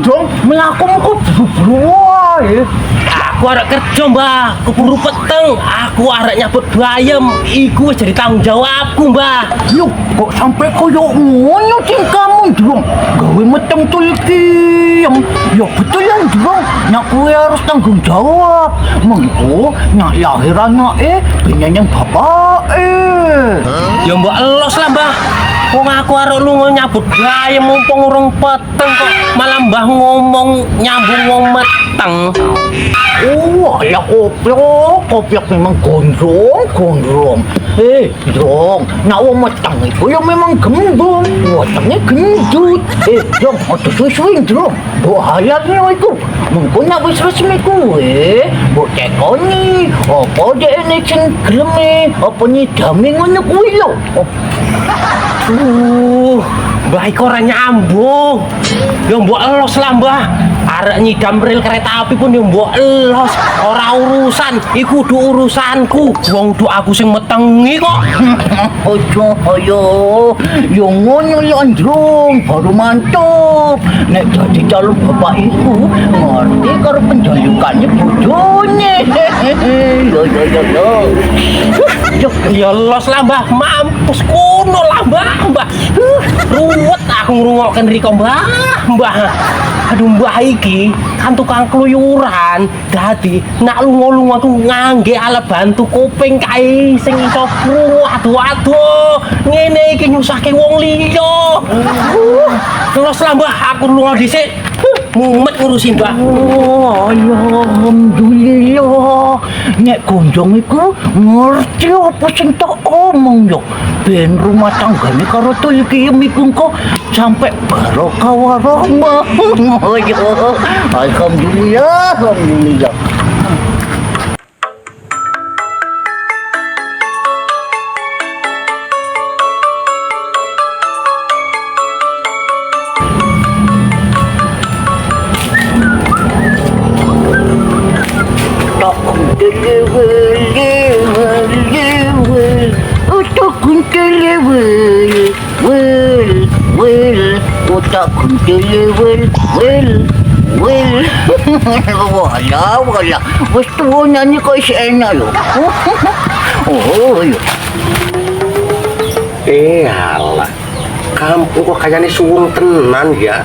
dong, melaku kok buru-buru wae. Aku arek kerja, Mbah. Keburu peteng. Aku arek nyabut bayam. Iku wis jadi tanggung jawabku, Mbah. Yo, kok sampai koyo ngono tingkamu dong? Gawe meteng tulkiem. Ya betul yang dong, nyak kowe harus tanggung jawab. Mengko nyak lahirannya penyanyi bapak Ya mbok elos lah, Mbah. Wong aku arek lunga nyabut bayam mumpung urung peteng kok malah Mbah ngomong nyambung wong meteng. Oh, ya kopiok memang gondrong. Dong, nak wong meteng itu ya memang gembung, wetenge gendut. Dong, ojo suwi-suwi dong. Mbok hayatnya itu, mengko nak wis resmi kuwe, mbok tekoni, apa dekne sing geleme, apa nyidame ngono kuwi lho. Mbah iku ora nyambung. Ya mbok elos lah, Mbah. Arek nyidam rel kereta api pun ya mbok elos. Ora urusan, iku kudu urusanku. Wong du aku sing metengi kok. Ojo ayo, yo ngono yo andrung, baru mantap. Nek jadi calon bapak iku ngerti karo penjalukannya bojone. Yo. Ya los lah, Mbah. Mampus kuno lah, Mbah. Ruwet aku ngrungokken riko, Mbah. Aduh, Mbah iki kan tukang keluyuran. Dadi nak lunga-lunga tuh ngangge alat bantu kuping kae sing iso krungu. Aduh. Ngene iki nyusahke wong liya. Terus lah, Mbah, aku lunga dhisik. Mumet ngurusin, Mbah. Oh, ya alhamdulillah. Nek kunjung iku ngerti apa sing tak omong yo. Ben rumah tanggane karo tulkiem iku kok sampai barokah warahmah. Oh, ya alhamdulillah. Utak kuntelewel. Wala. Wes tuwa nyanyi kok isi enak lho. Oh, iya. Alah, kampung kok kayaknya suwung tenan ya.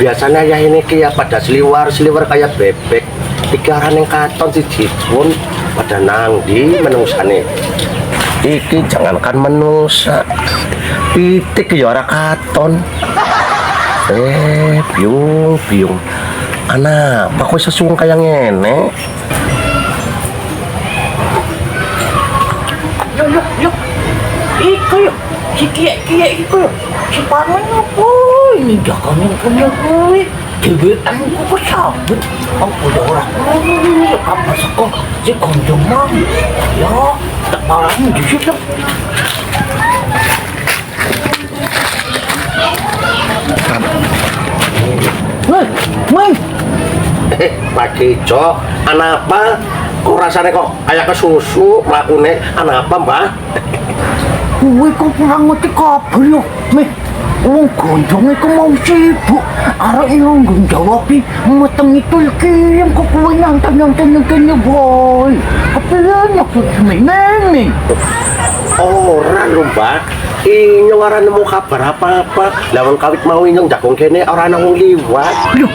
Biasanya ya ini kayak pada seliwar kayak bebek. Tiga orang yang katon si pun pada nangdi menungsane. Iki jangankan menusa, pitik ya ora katon. Biung. Anak, apa kok sesuung kayak ngene? Yo. Iku yo. Si kiek iku yo. Si Parman apa? Ini jangan yang punya gue. Dewean ku kesabut. Apa ya orang? Apa sekok? Si gondong mang. Ya, tak parahnya di situ. Woi. Pak Kico, anak apa? Kok rasanya kok kayak ke susu melakukannya anak apa, Mbak? Gue kok kurang ngerti kabar yo. Wong gondong iku mau sibuk. Arek nanggung jawabi metengi tulkiem kok kowe nyantai boy. Kepiye aku meneng. Ora lho, Mbak. Inyong ora nemu kabar apa-apa. Lawan kawit mau inyong jagung kene ora ana wong liwat. Loh,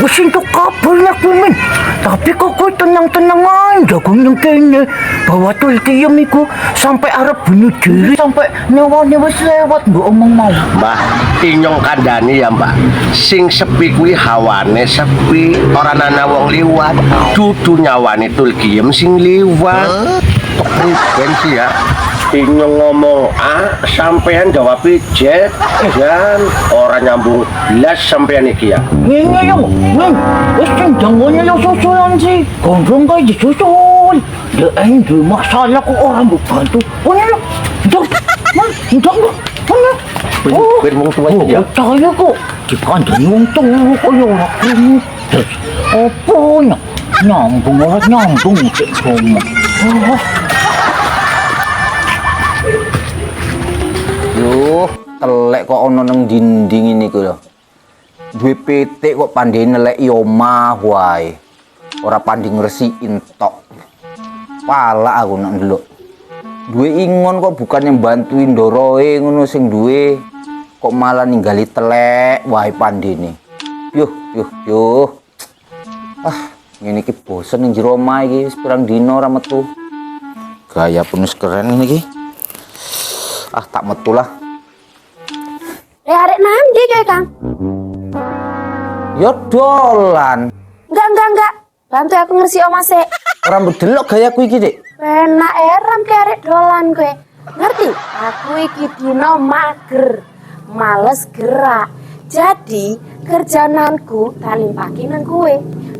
wis entuk kabar lah men. Tapi kok kowe tenang-tenangan jagung nang kene. Bawa tulkiem iku sampai arep bunuh diri sampai nyawane wis lewat mbok omong mau. Mbah, inyong kandhani ya, Mbak. Sing sepi kuwi hawane sepi, ora ana wong liwat. Dudu nyawane tulkiem sing liwat. Kok priben sih ya? Inyong ngomong A, sampean jawab Z, dan orang nyambung belas sampean iki ya. Ngene yo, men. Wis janggone yo susulan sih. Gondrong kae disusul. Ya duwe masalah kok orang mbok bantu. Ono. Ndang. Oh, wong tua ya. Saya kok dikandani wong tua kok yo ora krungu. Opo nyambung ora nyambung cek ngomong. Yuh, telek kok ono nang dinding ini ku lho. duwe PT kok pandai neleki omah wae. Ora pandai ngresikin tok. Pala aku nak ndelok. Duwe ingon kok bukannya bantuin doroe ngono sing duwe. Kok malah ninggali telek wae pandene. Yuh. Ah, ngene iki bosen ning jero omah iki wis pirang dina ora metu. Gaya pun wis keren ngene iki. Ah, tak metu lah. Arek nandi kae, Kang? Yo dolan. Enggak. Bantu aku ngersi omah sik. Ora mbok gayaku iki, Dik. Penak eram ke arek dolan kowe. Ngerti? Aku iki dino mager. Males gerak. Jadi kerjananku taling pagi nang kowe.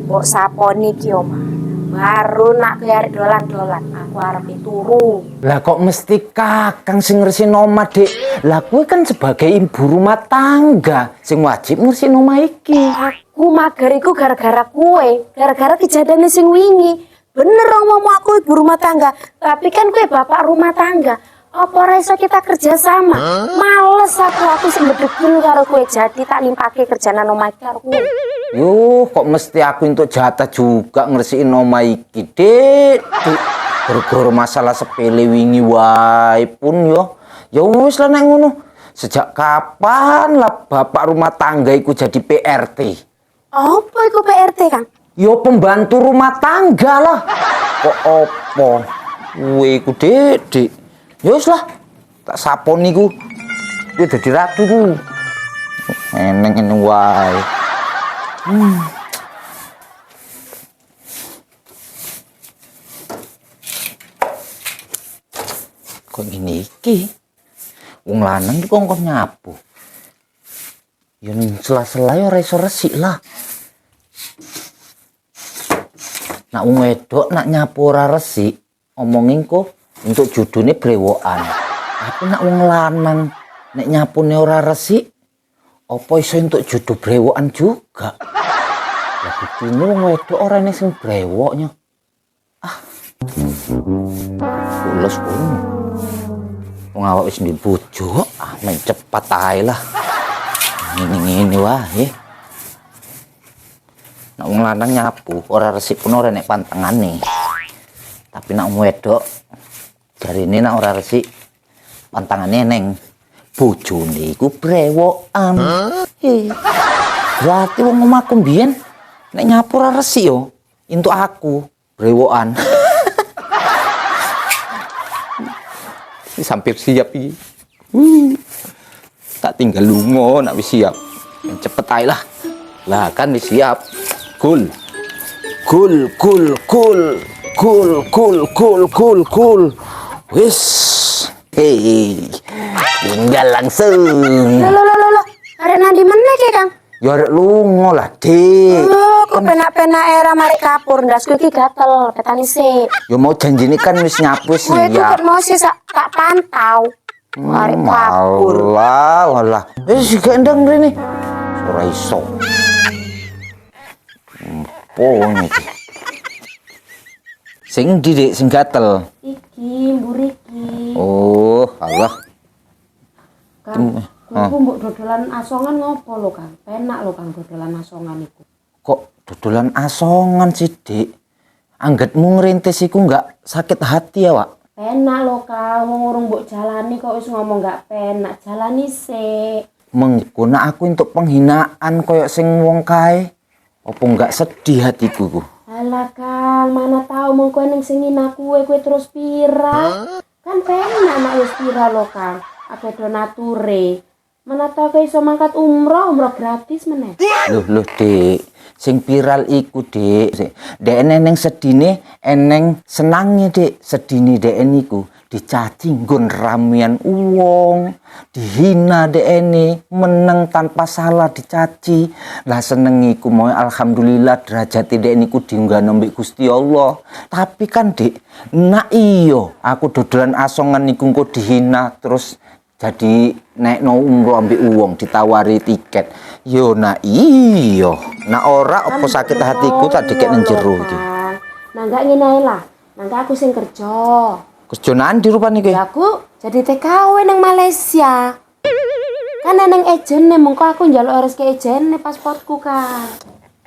Mbok saponi iki omah. Baru nak kowe arek dolan-dolan. Aku arep turu. Lah kok mesti kakang sing ngersin omah, Dik? Lah kowe kan sebagai ibu rumah tangga sing wajib ngersin omah iki. Aku mager iku gara-gara kowe. Gara-gara kejadian sing wingi. Bener ngomong aku ibu rumah tangga. Tapi kan kowe bapak rumah tangga. Apa ora iso kita kerja sama? Males aku sembedekin karo kowe. Jadi tak limpake kerjaan omah iki karo kowe. Yuh, kok mesti aku untuk jatah juga ngersiin omah iki, Dik. Gara-gara masalah sepele wingi wae pun yo. Ya wis lah nek ngono. Sejak kapan lah bapak rumah tangga iku jadi PRT? Apa iku PRT, Kang? Yo pembantu rumah tangga lah. Kok opo? Kuwi iku, Dik. Ya wis lah. Tak sapon niku. Kuwi dadi ratu ku. Eneng wae. Kok gini iki? Wong lanang iki kok nyapu. Yen sela-sela ora iso resik lah. Nak wong wedok nak nyapu ora resik, omongin kok untuk judune brewokan. Tapi nak wong lanang nek nyapune ora resik, apa iso untuk judu brewokan juga? Lah bukine wong wedok ora ene sing brewoknya. Ah. Pules pun. Wong awak wis ndek bojo, men cepat ae lah. Ngene wae. Nak wong lanang nyapu ora resik pun ora nek pantengane. Tapi nak wong wedok jarine nak ora resik pantangane neng bojone iku brewokan. Berarti wong omahku mbiyen nek nyapu ora resik yo entuk aku brewokan. Hampir siap iki. Tak tinggal lungo nak wis siap. Cepet ae lah. Lah kan wis siap. Kul. Wis. Hei. Tinggal langsung. Loh. Arek nandi meneh ki, Kang? Ya arek lungo lah, Dik. Kok penak-penak era mari kapur ndasku iki gatel, petani sik. Ya mau janjine kan wis nyapu Kowe itu siap. kan mau sih tak pantau. Arek kapur. Walah. Wis gendang rene. Ora iso. Pon iki. Sing ndi, Dik, sing gatel? Iki mburiki. Oh, Allah. Kang, kowe mbok dodolan asongan ngopo lho, Kang? Penak lho, Kang, dodolan asongan iku. Kok dodolan asongan sih, Dik? Anggetmu ngerintis iku enggak sakit hati ya, Wak? Penak lho, Kang. Wong urung mbok jalani kok wis ngomong gak penak. Jalani sik. Mengguna aku untuk penghinaan koyo sing wong kae. Apa enggak sedih hatiku ku? Alah, Kang, mana tahu mong kowe ning sing ngina kowe terus pira. Kan penak nek wis pira lho, Kang. Ape donature. Mana tahu kowe iso mangkat umroh gratis meneh. Loh, Dik. Sing viral iku, Dik. Dek eneng sedine, eneng senangnya, Dik. Sedine dek niku dicaci nggon ramian uang, dihina dek ene, meneng tanpa salah dicaci. Lah senengiku mau alhamdulillah derajat dek niku diunggah mbek Gusti Allah. Tapi kan, Dik, nak iyo aku dodolan asongan niku kok dihina terus jadi naik no umroh ambil uang ditawari tiket. Yo nak iyo nak ora apa sakit hatiku tak dikek nang jero iki. Nah enggak ngene lah. Nah aku sing kerja. Kerjaan di rupane iki. Ya aku jadi TKW nang Malaysia. Kan neneng ejene mengko aku njaluk RSK ejene pasportku kan.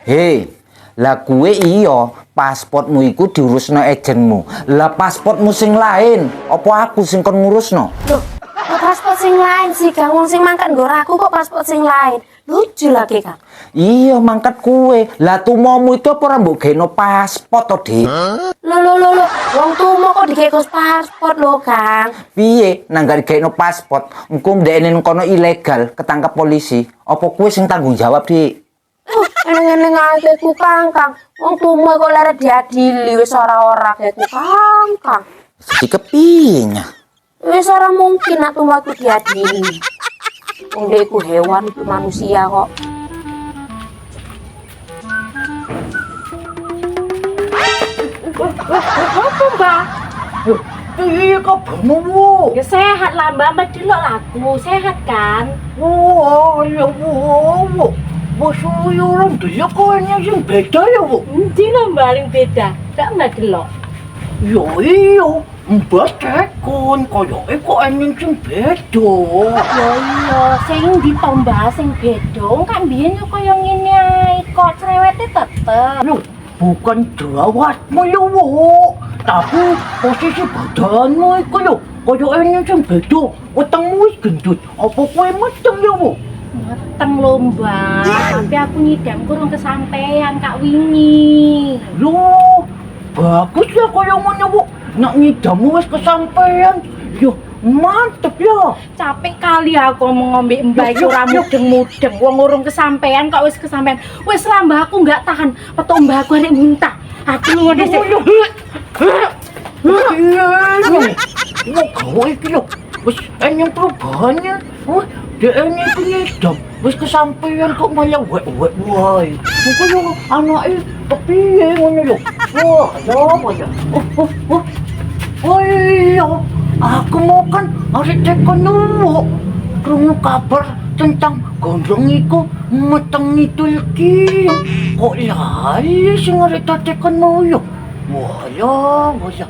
Hei, lah kue iyo pasportmu iku diurusno ejenmu. Lah pasportmu sing lain, apa aku sing kon ngurusno? Loh, kok pasport sing lain sih Kang? Wong sing mangkat nggo aku kok pasport sing lain. Lucu lagi Kang. Iya mangkat kue. Lah tumomu itu apa ora mbok gaeno pasport to, Dik? Loh. Wong tumo kok dikekos pasport lho Kang. Piye nang gak gaeno pasport, engko ndekne nang kono ilegal ketangkap polisi. Apa kue sing tanggung jawab, Dik? Eneng-eneng aja ku Kang. Wong tumo kok lere diadili wis ora-ora keku Kang. Jadi kepiye? Wis ora mungkin nak tumo aku diadili. Wong dia iku hewan itu manusia kok. Apa Mbak? Iya kabarmu, Bu? Ya sehat lah Mbak delok laku, sehat kan? Wah, ya Bu. Bosnya orang dia kayaknya sing beda ya, Bu. Endi lho Mbak paling beda? Gak Mbak delok. Ya iya, Mbak tekon kayaknya kok ening sing beda. Ya iya, sing ndi to Mbak sing beda? Kan biyen yo kaya ngene ae, kok cerewete tetep. Loh, bukan jerawatmu ya, Bu. Tapi posisi badanmu iku lho, kaya ening sing beda. Wetengmu wis gendut. Apa kowe meteng ya, Bu? Meteng lho Mbak, tapi aku nyidam kurang kesampean Kak wingi. Loh, bagus ya kaya ngono, Bu. Nak ngidammu wis kesampean. Yo, mantep ya. Capek kali aku ngomong ambek Mbak iku ora mudeng-mudeng. Wong urung kesampean kok wis kesampean. Wis lah Mbak aku enggak tahan. Petok Mbak aku arek muntah. Aku ngene sik. Iya, mau gawe iki lho. Wis enyeng perubahannya. Wah, dek ini iku ngidam. Wis kesampean kok malah wek-wek wae. Mengko yo anake kepiye ngono lho. Wah, apa ya? Oh iya, aku mau kan harus tekan dulu. Krungu kabar tentang gondrong iku metengi tulki. Kok lali sing arep tak tekan yo. Wah ya.